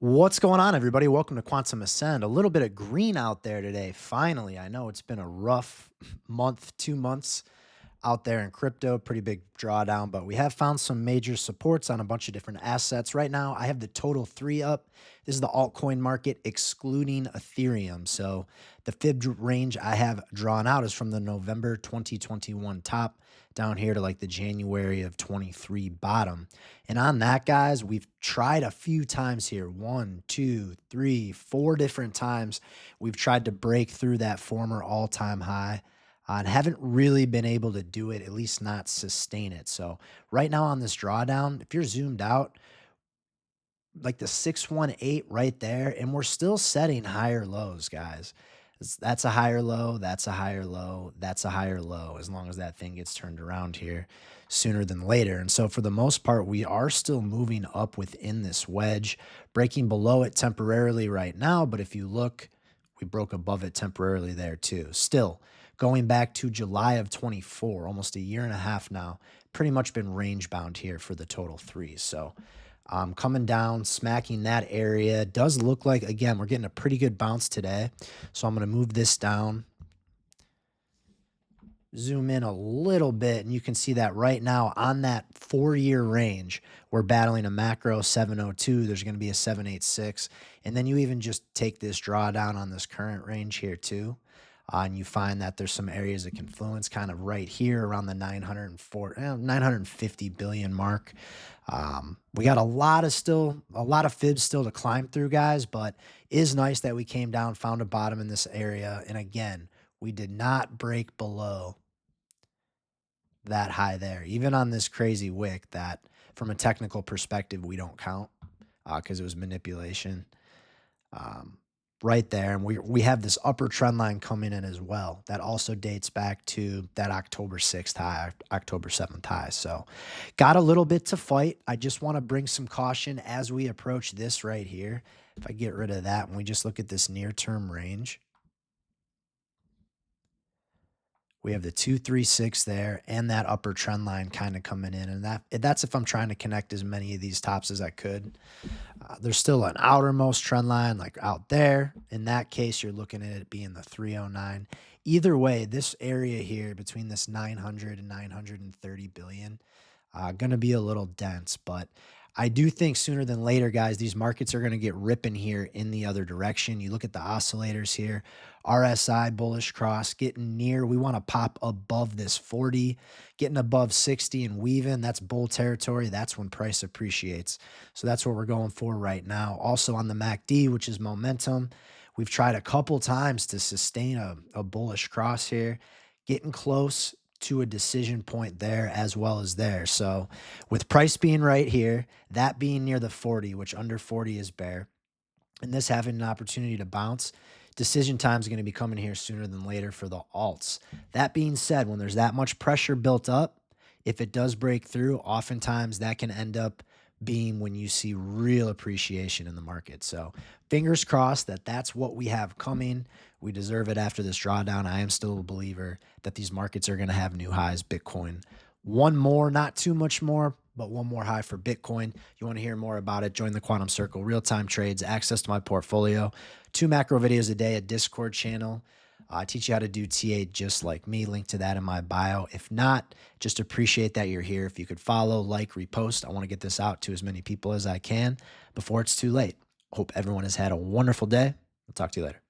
What's going on, everybody? Welcome to Quantum Ascend. A little bit of green out there today. Finally, I know it's been a rough month, 2 months out there in crypto, pretty big drawdown, but we have found some major supports on a bunch of different assets. Right now, I have the TOTAL3 up. This is the altcoin market excluding Ethereum. So the fib range I have drawn out is from the November 2021 top down here to like the January of 23 bottom. And on that, guys, we've tried a few times here. 1, 2, 3, 4 different times. We've tried to break through that former all-time high and haven't really been able to do it, at least not sustain it. So right now on this drawdown, if you're zoomed out, like the 618 right there, and we're still setting higher lows, guys. That's a higher low, that's a higher low, that's a higher low, as long as that thing gets turned around here sooner than later. And so for the most part, we are still moving up within this wedge, breaking below it temporarily right now. But if you look, we broke above it temporarily there too. Still, going back to July of 24, almost a year and a half now, pretty much been range bound here for the total threes. So coming down, smacking that area. Does look like, again, we're getting a pretty good bounce today. So I'm going to move this down, zoom in a little bit, and you can see that right now on that 4-year range, we're battling a macro 702. There's going to be a 786. And then you even just take this drawdown on this current range here too. And you find that there's some areas of confluence kind of right here around the 950 billion mark. We got a lot of fibs still to climb through, guys, but is nice that we came down, found a bottom in this area. And again, we did not break below that high there, even on this crazy wick that from a technical perspective, we don't count because it was manipulation. Right there. And we have this upper trend line coming in as well. That also dates back to that October 6th high, October 7th high. So got a little bit to fight. I just want to bring some caution as we approach this right here. If I get rid of that, when we just look at this near-term range, we have the 236 there and that upper trend line kind of coming in. And that's if I'm trying to connect as many of these tops as I could. There's still an outermost trend line like out there. In that case, you're looking at it being the 309. Either way, this area here between this 900 and 930 billion, going to be a little dense, but I do think sooner than later, guys, these markets are going to get ripping here in the other direction. You look at the oscillators here, RSI bullish cross getting near. We want to pop above this 40, getting above 60 and weaving. That's bull territory. That's when price appreciates. So that's what we're going for right now. Also on the MACD, which is momentum, we've tried a couple times to sustain a bullish cross here, getting close to a decision point there as well as there. So with price being right here, that being near the 40, which under 40 is bear, and this having an opportunity to bounce, decision time is going to be coming here sooner than later for the alts. That being said, when there's that much pressure built up, if it does break through, oftentimes that can end up being when you see real appreciation in the market. So fingers crossed that that's what we have coming. We deserve it after this drawdown. I am still a believer that these markets are going to have new highs. Bitcoin, one more, not too much more, but one more high for Bitcoin. You want to hear more about it, join the Quantum Circle, real-time trades, access to my portfolio, 2 macro videos a day, a Discord channel. I teach you how to do TA just like me. Link to that in my bio. If not, just appreciate that you're here. If you could follow, like, repost. I want to get this out to as many people as I can before it's too late. Hope everyone has had a wonderful day. I'll talk to you later.